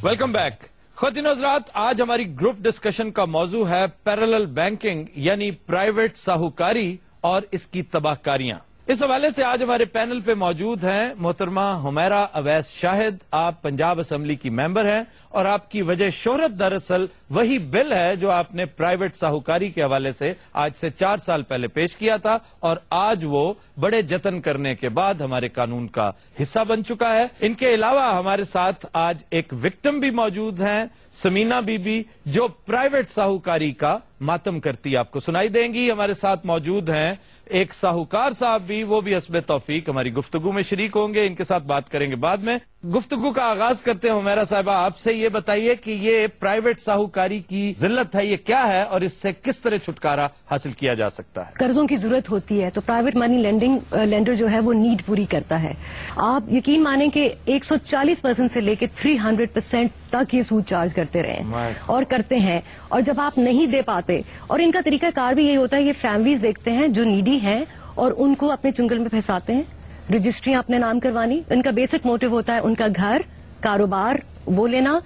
Welcome back. ख़वातीन हज़रात, आज हमारी ग्रुप डिस्कशन का मौजू है पैरेलल बैंकिंग यानी प्राइवेट साहूकारी और इसकी तबाहकारियां। इस हवाले से आज हमारे पैनल पे मौजूद हैं मोहतरमा हुमैरा अवैस शाहिद। आप पंजाब असेंबली की मेंबर हैं और आपकी वजह शोहरत दरअसल वही बिल है जो आपने प्राइवेट साहूकारी के हवाले से आज से 4 साल पहले पेश किया था और आज वो बड़े जतन करने के बाद हमारे कानून का हिस्सा बन चुका है। इनके अलावा हमारे साथ आज एक विक्टिम भी मौजूद हैं, समीना बीबी, जो प्राइवेट साहूकारी का मातम करती आपको सुनाई देंगी। हमारे साथ मौजूद हैं एक साहूकार साहब भी, वो भी हस्बे तौफीक हमारी गुफ्तगू में शरीक होंगे। इनके साथ बात करेंगे बाद में। गुफ्तगू का आगाज करते हैं हुमैरा साहिबा, आपसे ये बताइए कि ये प्राइवेट साहूकारी की जिल्लत है, ये क्या है और इससे किस तरह छुटकारा हासिल किया जा सकता है? कर्जों की जरूरत होती है तो प्राइवेट मनी लेंडर जो है वो नीड पूरी करता है। आप यकीन मानें कि 140% से लेकर 300% तक ये सूद चार्ज करते रहे और करते हैं। और जब आप नहीं दे पाते, और इनका तरीका कार भी यही होता है, ये फैमिलीज देखते हैं जो नीडी हैं और उनको अपने चुंगल में फंसाते हैं, रजिस्ट्रियां अपने नाम करवानी। इनका बेसिक मोटिव होता है उनका घर, कारोबार वो लेना,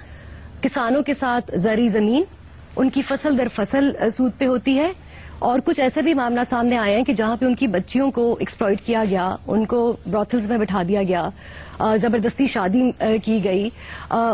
किसानों के साथ जरी जमीन, उनकी फसल दर फसल सूद पे होती है। और कुछ ऐसे भी मामला सामने आए हैं कि जहां पे उनकी बच्चियों को एक्सप्लॉइट किया गया, उनको ब्रॉथल्स में बिठा दिया गया, जबरदस्ती शादी की गई,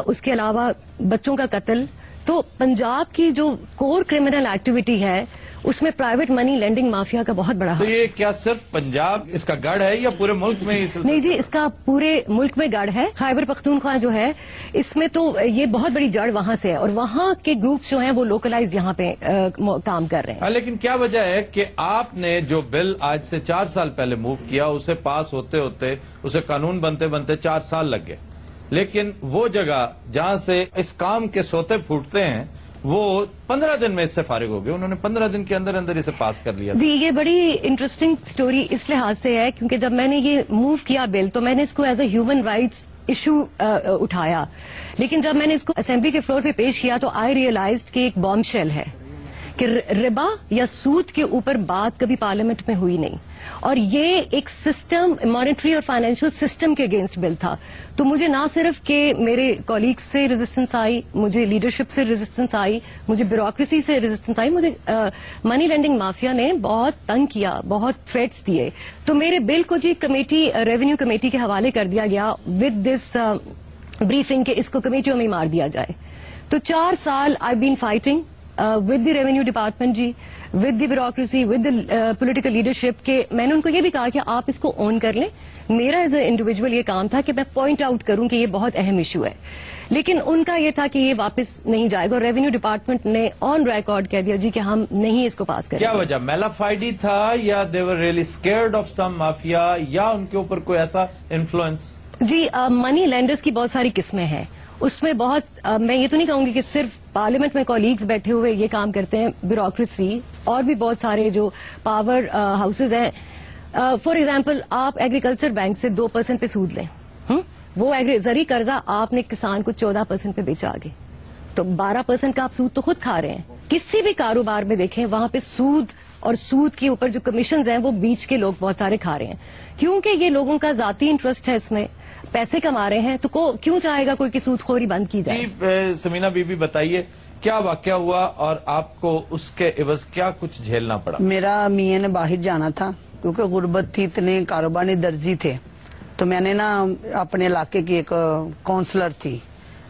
उसके अलावा बच्चों का कत्ल। तो पंजाब की जो कोर क्रिमिनल एक्टिविटी है उसमें प्राइवेट मनी लेंडिंग माफिया का बहुत बड़ा। तो ये क्या सिर्फ पंजाब इसका गढ़ है या पूरे मुल्क में? नहीं जी, इसका पूरे मुल्क में गढ़ है। खैबर पख्तूनख्वा जो है इसमें तो ये बहुत बड़ी जड़ वहां से है और वहां के ग्रुप्स जो हैं वो लोकलाइज यहाँ पे काम कर रहे हैं। लेकिन क्या वजह है कि आपने जो बिल आज से 4 साल पहले मूव किया, उसे पास होते होते, उसे कानून बनते बनते 4 साल लग गए, लेकिन वो जगह जहां से इस काम के सोते फूटते हैं वो 15 दिन में इससे फारिग हो गए। उन्होंने 15 दिन के अंदर अंदर इसे पास कर लिया। जी, ये बड़ी इंटरेस्टिंग स्टोरी इस लिहाज से है क्योंकि जब मैंने ये मूव किया बिल तो मैंने इसको as a human rights issue उठाया, लेकिन जब मैंने इसको असेंबली के फ्लोर पे पेश किया तो आई रियलाइज्ड कि एक बॉम्ब शेल है कि रिबा या सूद के ऊपर बात कभी पार्लियामेंट में हुई नहीं और ये एक सिस्टम, मॉनेटरी और फाइनेंशियल सिस्टम के अगेंस्ट बिल था। तो मुझे ना सिर्फ कि मेरे कॉलीग्स से रेजिस्टेंस आई, मुझे लीडरशिप से रेजिस्टेंस आई, मुझे ब्यूरोक्रेसी से रेजिस्टेंस आई, मुझे मनी लेंडिंग माफिया ने बहुत तंग किया, बहुत थ्रेट्स दिए। तो मेरे बिल को जी कमेटी, रेवेन्यू कमेटी के हवाले कर दिया गया विद दिस ब्रीफिंग के इसको कमेटियों में मार दिया जाए। तो 4 साल I been fighting with the revenue department जी, with the bureaucracy, with the political leadership के मैंने उनको ये भी कहा कि आप इसको ऑन कर लें। मेरा एज ए इंडिविजुअल ये काम था कि मैं पॉइंट आउट करूं कि ये बहुत अहम इशू है, लेकिन उनका ये था कि ये वापस नहीं जाएगा और रेवेन्यू डिपार्टमेंट ने ऑन रिकॉर्ड कह दिया जी कि हम नहीं इसको पास करेंगे। क्या वजह? मेलाफाइडी था या they were really scared of some mafia या उनके ऊपर कोई ऐसा इन्फ्लुएंस? जी, मनी लेंडर्स की बहुत सारी किस्में हैं। उसमें बहुत मैं ये तो नहीं कहूंगी कि सिर्फ पार्लियामेंट में कॉलीग्स बैठे हुए ये काम करते हैं, ब्यूरोक्रेसी और भी बहुत सारे जो पावर हाउसेज हैं। फॉर एग्जांपल आप एग्रीकल्चर बैंक से 2% पे सूद लें, वो जरी कर्जा आपने किसान को 14% पे बेचा आगे, तो 12% का आप सूद तो खुद खा रहे हैं। किसी भी कारोबार में देखें वहां पे सूद और सूद के ऊपर जो कमीशंस हैं वो बीच के लोग बहुत सारे खा रहे हैं, क्योंकि ये लोगों का जाती इंटरेस्ट है, इसमें पैसे कमा रहे हैं, तो क्यों चाहेगा कोई कि सूदखोरी बंद की जाए? जी, समीना बीबी बताइए क्या वाकया हुआ और आपको उसके एवज क्या कुछ झेलना पड़ा? मेरा मियां ने बाहर जाना था क्योंकि गुर्बत थी, इतने कारोबारी दर्जी थे, तो मैंने ना अपने इलाके की एक काउंसलर थी,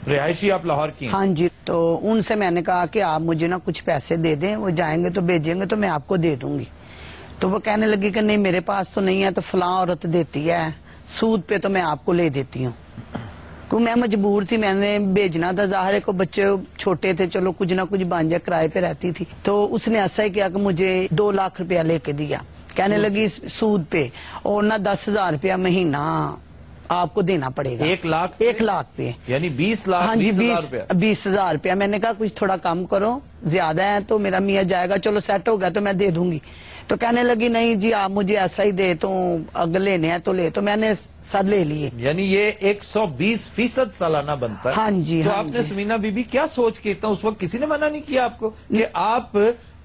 रिहायशी आप लाहौर की? हाँ जी, तो उनसे मैंने कहा कि आप मुझे ना कुछ पैसे दे दें, वो जाएंगे तो भेजेंगे तो मैं आपको दे दूंगी। तो वो कहने लगी कि नहीं मेरे पास तो नहीं है, तो फलां औरत देती है, सूद पे तो मैं आपको ले देती हूँ। तो मैं मजबूर थी, मैंने भेजना था, जाहिर है को बच्चे छोटे थे, चलो कुछ ना कुछ बन जाए, किराए पे रहती थी। तो उसने ऐसा ही किया कि मुझे 2 लाख रुपया लेके दिया, कहने लगी सूद पे, और ना 10,000 रुपया महीना आपको देना पड़ेगा। 1 लाख? 1 लाख पे यानी 20 लाख? हाँ जी, 20,000 रुपया। मैंने कहा कुछ थोड़ा कम करो, ज्यादा है। तो मेरा मियाँ जाएगा, चलो सेट हो गया तो मैं दे दूंगी। तो कहने लगी नहीं जी आप मुझे ऐसा ही दे, तो अगर लेने हैं तो ले, तो मैंने सर ले लिए। यानी ये 120% सालाना बनता है। हाँ जी। तो हाँ आपने जी। समीना बीबी क्या सोच के इतना, उस वक्त किसी ने मना नहीं किया आपको कि आप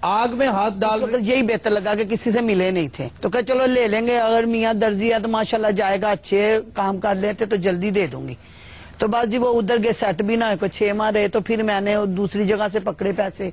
आग में हाथ डाल? यही बेहतर लगा कि किसी से मिले नहीं थे, तो कहा चलो ले लेंगे, अगर मियाँ दर्जी है तो माशाल्लाह जाएगा, अच्छे काम कर लेते तो जल्दी दे दूंगी। تو بس جی وہ ادھر گئے، سیٹ بھی نہ ہوئے، کوئی 6 ماہ رہے، تو پھر میں نے دوسری جگہ سے پکڑے پیسے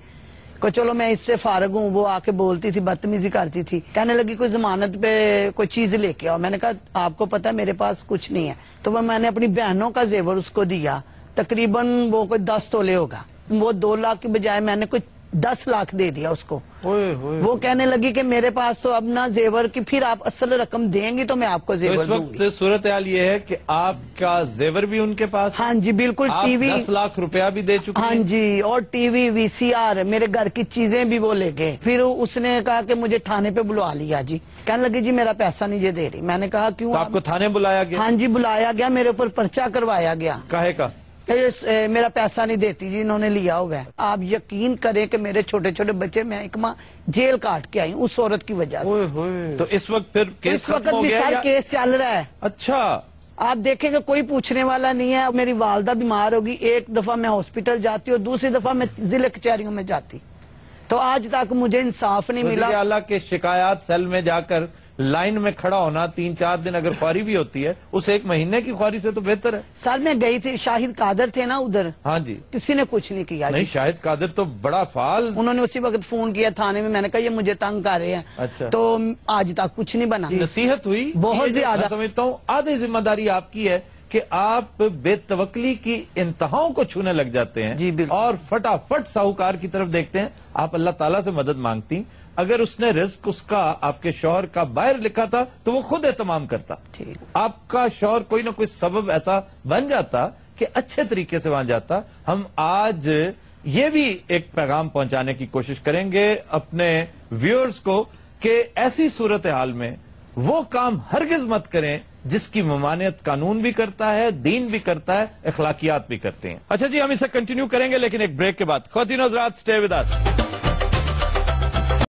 کو، چلو میں اس سے فارغ ہوں. وہ آ کے بولتی تھی، بدتمیزی کرتی تھی، کہنے لگی کوئی ضمانت پہ کوئی چیز لے کے آؤ. میں نے کہا آپ کو پتا ہے میرے پاس کچھ نہیں ہے. تو وہ میں نے اپنی بہنوں کا زیور اس کو دیا، تقریباً وہ کوئی 10 تولے ہوگا. وہ 2 لاکھ کی بجائے میں نے کوئی 10 لاکھ دے دیا اس کو. وہ کہنے لگی کہ میرے پاس تو اب نہ زیور کی، پھر آپ اصل رقم دیں گی تو میں آپ کو تو زیور اس دوں گی. وقت صورتحال یہ ہے کہ آپ کا زیور بھی ان کے پاس ہے، ہاں جی بالکل. آپ ٹی وی 10 لاکھ روپیہ بھی دے چکے ہاں ہیں. جی، اور ٹی وی، وی سی آر، میرے گھر کی چیزیں بھی وہ لے گئے. پھر اس نے کہا کہ مجھے تھانے پہ بلوا لیا جی. کہنے لگی جی میرا پیسہ نہیں یہ دے رہی. میں نے کہا کیوں؟ تو آپ کو تھانے بلایا گیا؟ ہاں جی بلایا گیا، میرے اوپر پرچہ کروایا گیا. کاہے کا؟ میرا پیسہ نہیں دیتی جی، انہوں نے لیا ہوا ہے. آپ یقین کریں کہ میرے چھوٹے چھوٹے بچے، میں 1 ماہ جیل کاٹ کے آئی ہوں اس عورت کی وجہ سے. تو اس وقت پھر کیس اس وقت ختم ہو بھی گیا سر یا؟ کیس چل رہا ہے. اچھا. آپ دیکھیں کہ کوئی پوچھنے والا نہیں ہے. میری والدہ بیمار ہوگی، ایک دفعہ میں ہاسپٹل جاتی اور دوسری دفعہ میں ضلع کچہریوں میں جاتی. تو آج تک مجھے انصاف نہیں وزیر ملا. اعلیٰ کے شکایات سیل میں جا کر لائن میں کھڑا ہونا 3-4 دن اگر خواری بھی ہوتی ہے، اس 1 مہینے کی خواری سے تو بہتر ہے. سر میں گئی تھی، شاہد قادر تھے نا ادھر، ہاں جی. کسی نے کچھ نہیں کیا. نہیں، شاہد قادر تو بڑا فعال. انہوں نے اسی وقت فون کیا تھانے میں. میں نے کہا یہ مجھے تنگ کر رہے ہیں. اچھا. تو آج تک کچھ نہیں بنا. نصیحت ہوئی بہت یہ جو زیادہ. میں سمجھتا ہوں آدھی ذمہ داری آپ کی ہے کہ آپ بے توکلی کی انتہاؤں کو چھونے لگ جاتے ہیں. جی بالکل. اور فٹافٹ ساہوکار کی طرف دیکھتے ہیں. آپ اللہ تعالیٰ سے مدد مانگتی. اگر اس نے رزق اس کا آپ کے شوہر کا باہر لکھا تھا تو وہ خود اہتمام کرتا. ٹھیک. آپ کا شوہر کوئی نہ کوئی سبب ایسا بن جاتا کہ اچھے طریقے سے وہاں جاتا. ہم آج یہ بھی ایک پیغام پہنچانے کی کوشش کریں گے اپنے ویورز کو کہ ایسی صورتحال میں وہ کام ہرگز مت کریں جس کی ممانعت قانون بھی کرتا ہے، دین بھی کرتا ہے، اخلاقیات بھی کرتے ہیں. اچھا جی، ہم اسے کنٹینیو کریں گے لیکن ایک بریک کے بعد. خواتین و حضرات، اسٹے ود اس.